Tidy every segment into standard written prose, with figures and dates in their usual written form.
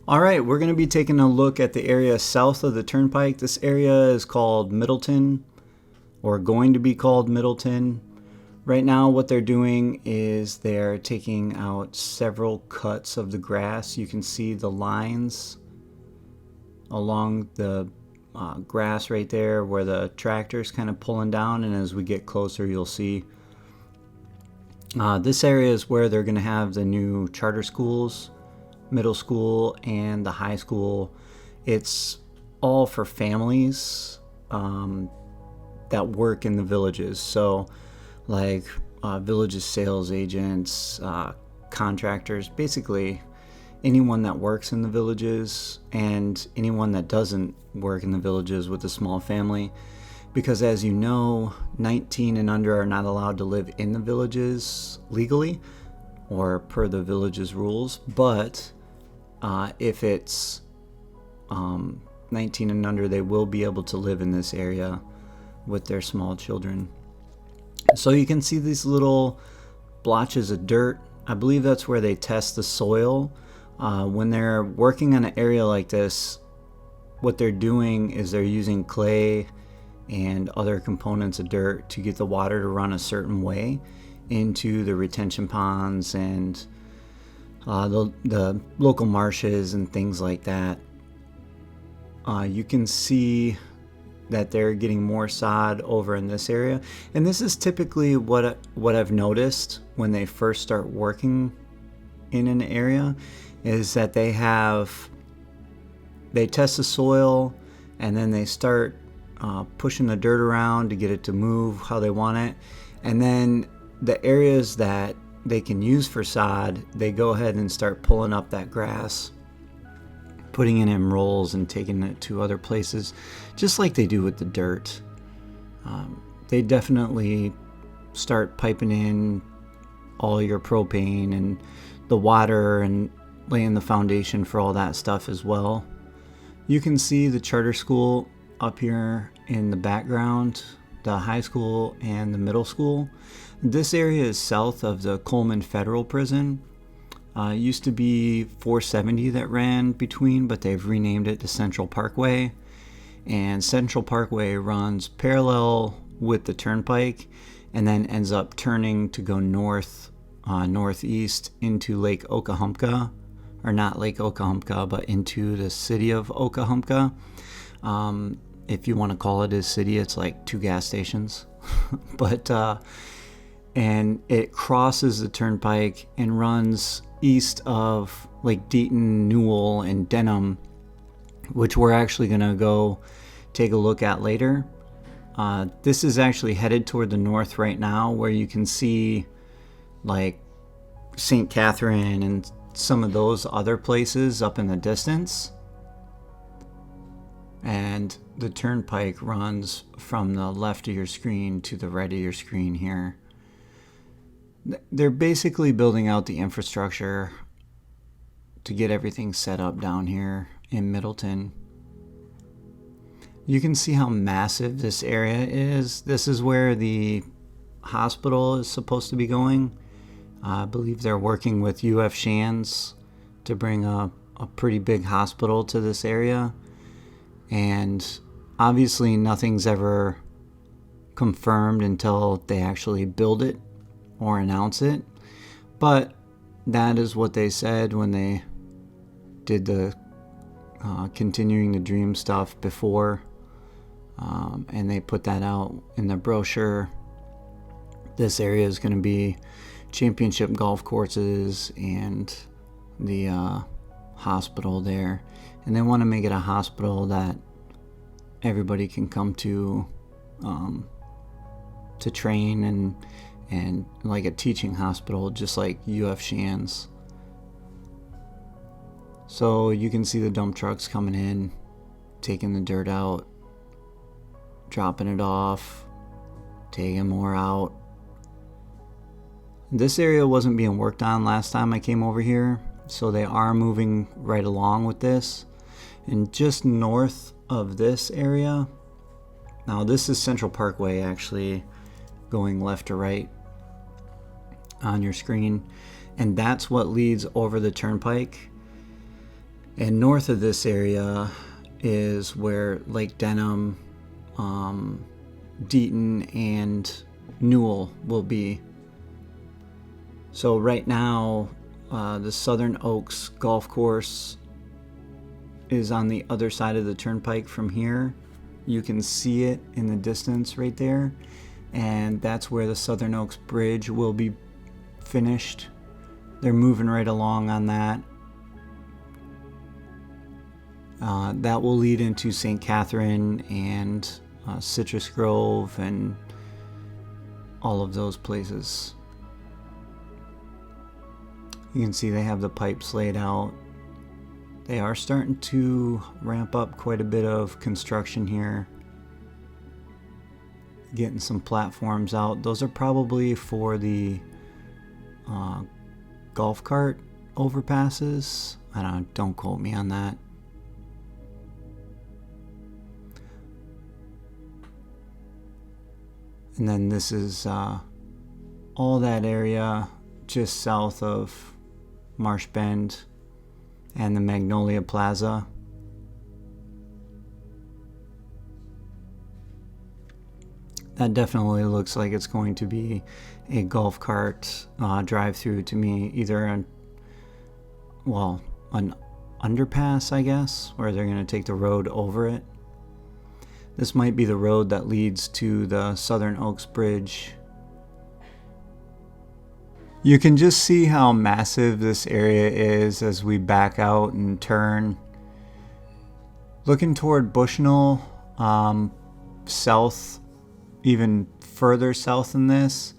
All right, we're going to be taking a look at the area south of the turnpike. This area is called Middleton, or going to be called Middleton. Right now what they're doing is they're taking out several cuts of the grass. You can see the lines along the grass right there where the tractor's kind of pulling down, and as we get closer you'll see this area is where they're going to have the new charter schools, middle school, and the high school. It's all for families that work in the villages. So like villages sales agents, contractors, basically anyone that works in the villages and anyone that doesn't work in the villages with a small family. Because as you know, 19 and under are not allowed to live in the villages legally or per the village's rules. But if it's 19 and under, they will be able to live in this area with their small children. So you can see these little blotches of dirt. I believe that's where they test the soil. When they're working on an area like this, what they're doing is they're using clay and other components of dirt to get the water to run a certain way into the retention ponds and the local marshes and things like that. You can see that they're getting more sod over in this area, and this is typically what I've noticed when they first start working in an area, is that they test the soil and then they start pushing the dirt around to get it to move how they want it, and then the areas that they can use for sod, they go ahead and start pulling up that grass, putting it in rolls and taking it to other places, just like they do with the dirt. They definitely start piping in all your propane and the water and laying the foundation for all that stuff as well. You can see the charter school up here in the background, the high school and the middle school. This area is south of the Coleman Federal Prison. It used to be 470 that ran between, but they've renamed it to Central Parkway. And Central Parkway runs parallel with the turnpike and then ends up turning to go northeast into Lake Okahumpka, or not Lake Okahumpka, but into the city of Okahumpka. If you want to call it a city, it's like 2 gas stations. But and it crosses the turnpike and runs east of Lake Deaton, Newell, and Denham, which we're actually going to go take a look at later. This is actually headed toward the north right now, where you can see like St. Catherine and some of those other places up in the distance. And the turnpike runs from the left of your screen to the right of your screen here. They're basically building out the infrastructure to get everything set up down here in Middleton. You can see how massive this area is. This is where the hospital is supposed to be going. I believe they're working with UF Shands to bring a pretty big hospital to this area. And obviously nothing's ever confirmed until they actually build it or announce it. But that is what they said when they did the continuing to dream stuff before. And they put that out in the brochure. This area is going to be championship golf courses and the hospital there. And they want to make it a hospital that everybody can come to train and like a teaching hospital, just like UF Shands. So you can see the dump trucks coming in, taking the dirt out, dropping it off, taking more out. This area wasn't being worked on last time I came over here, so they are moving right along with this. And just north of this area, now this is Central Parkway actually, going left to right on your screen, and that's what leads over the turnpike. And north of this area is where Lake Denham, Deaton, and Newell will be. So right now, the Southern Oaks Golf Course is on the other side of the turnpike from here. You can see it in the distance right there, and that's where the Southern Oaks Bridge will be finished. They're moving right along on that. That will lead into St. Catherine and Citrus Grove and all of those places. You can see they have the pipes laid out. They are starting to ramp up quite a bit of construction here. Getting some platforms out. Those are probably for the golf cart overpasses. Don't quote me on that. And then this is all that area just south of Marsh Bend and the Magnolia Plaza. That definitely looks like it's going to be a golf cart drive-through to me, either an underpass, I guess, where they're going to take the road over it. This might be the road that leads to the Southern Oaks Bridge. You can just see how massive this area is as we back out and turn. Looking toward Bushnell, south, even further south than this,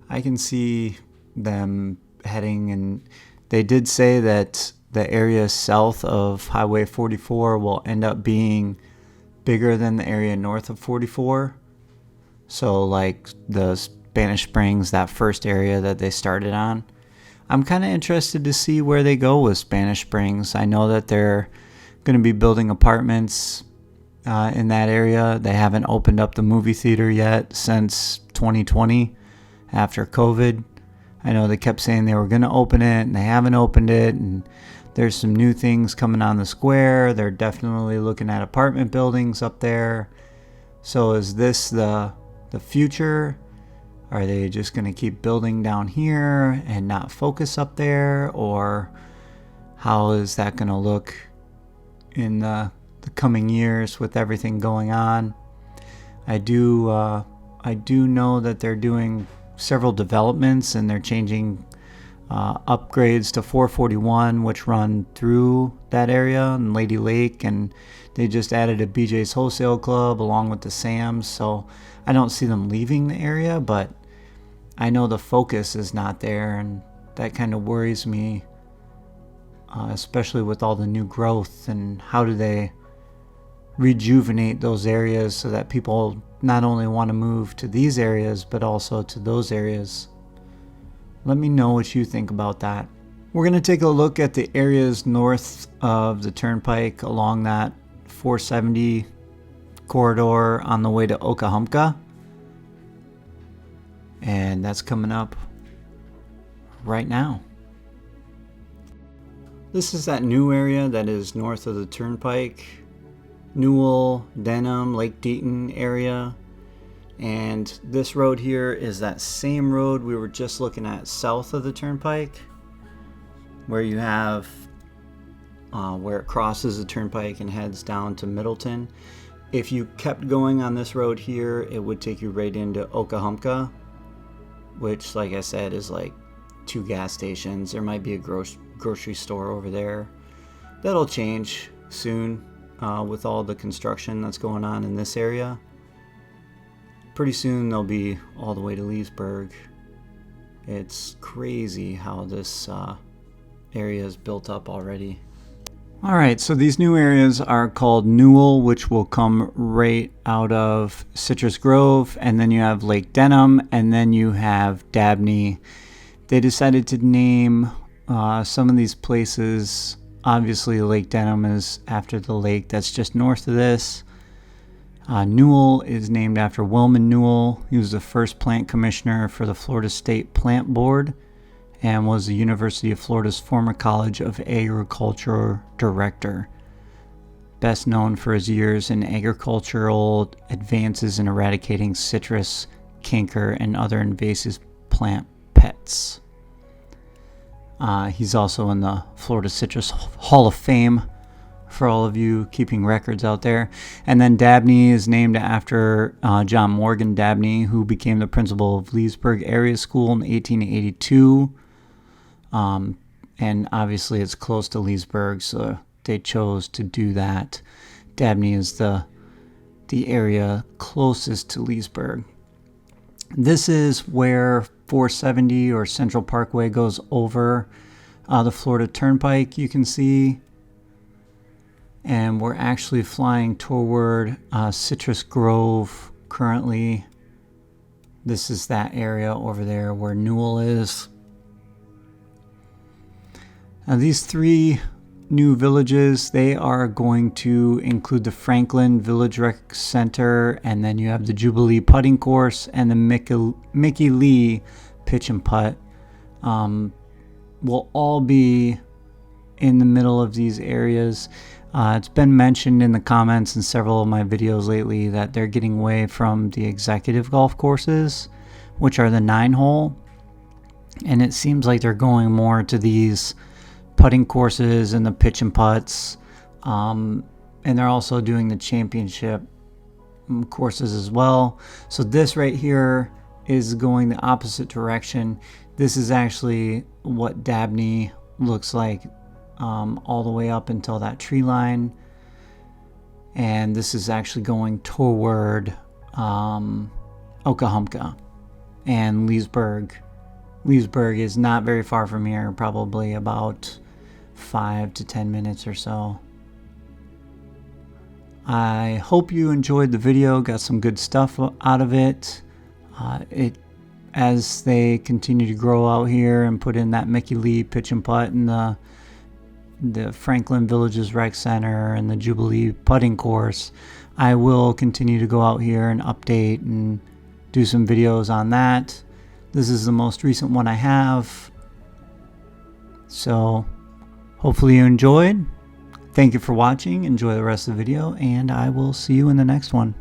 I can see them heading, and they did say that the area south of Highway 44 will end up being bigger than the area north of 44. So like the Spanish Springs, that first area that they started on. I'm kind of interested to see where they go with Spanish Springs. I know that they're going to be building apartments in that area. They haven't opened up the movie theater yet since 2020 after COVID. I know they kept saying they were going to open it, and they haven't opened it, and there's some new things coming on the square. They're definitely looking at apartment buildings up there. So is this the future? Are they just going to keep building down here and not focus up there? Or how is that going to look in the coming years with everything going on? I do know that they're doing several developments, and they're changing upgrades to 441, which run through that area and Lady Lake, and they just added a BJ's Wholesale Club along with the Sam's. So I don't see them leaving the area, but I know the focus is not there, and that kind of worries me, especially with all the new growth. And how do they rejuvenate those areas so that people not only want to move to these areas but also to those areas? Let me know what you think about that. We're going to take a look at the areas north of the turnpike along that 470 corridor on the way to Okahumpka. And that's coming up right now. This is that new area that is north of the turnpike. Newell, Denham, Lake Deaton area. And this road here is that same road we were just looking at south of the turnpike, where you have where it crosses the turnpike and heads down to Middleton. If you kept going on this road here, it would take you right into Okahumpka, which, like I said, is like 2 gas stations. There might be a grocery store over there. That'll change soon with all the construction that's going on in this area. Pretty soon they'll be all the way to Leesburg. It's crazy how this area is built up already. Alright, so these new areas are called Newell, which will come right out of Citrus Grove, and then you have Lake Denham, and then you have Dabney. They decided to name some of these places. Obviously, Lake Denham is after the lake that's just north of this. Newell is named after Wilman Newell. He was the first plant commissioner for the Florida State Plant Board, and was the University of Florida's former College of Agriculture director. Best known for his years in agricultural advances in eradicating citrus, canker, and other invasive plant pests. He's also in the Florida Citrus Hall of Fame for all of you keeping records out there. And then Dabney is named after John Morgan Dabney, who became the principal of Leesburg Area School in 1882. And obviously it's close to Leesburg, so they chose to do that. Dabney is the area closest to Leesburg. This is where 470 or Central Parkway goes over the Florida Turnpike, you can see. And we're actually flying toward Citrus Grove currently. This is that area over there where Newell is. Now these three new villages, they are going to include the Franklin Village Rec Center, and then you have the Jubilee Putting Course and the Mickey Lee Pitch and Putt. Will all be in the middle of these areas. It's been mentioned in the comments in several of my videos lately that they're getting away from the executive golf courses, which are the 9-hole, and it seems like they're going more to these putting courses and the pitch and putts, and they're also doing the championship courses as well. So this right here is going the opposite direction. This is actually what Dabney looks like, all the way up until that tree line, and this is actually going toward Okahumpka and Leesburg. Leesburg is not very far from here, probably about 5 to 10 minutes or so. I hope you enjoyed the video, got some good stuff out of it. As they continue to grow out here and put in that Mickey Lee Pitch and Putt and the Franklin Villages Rec Center and the Jubilee Putting Course, I will continue to go out here and update and do some videos on that. This is the most recent one I have. So hopefully you enjoyed. Thank you for watching. Enjoy the rest of the video, and I will see you in the next one.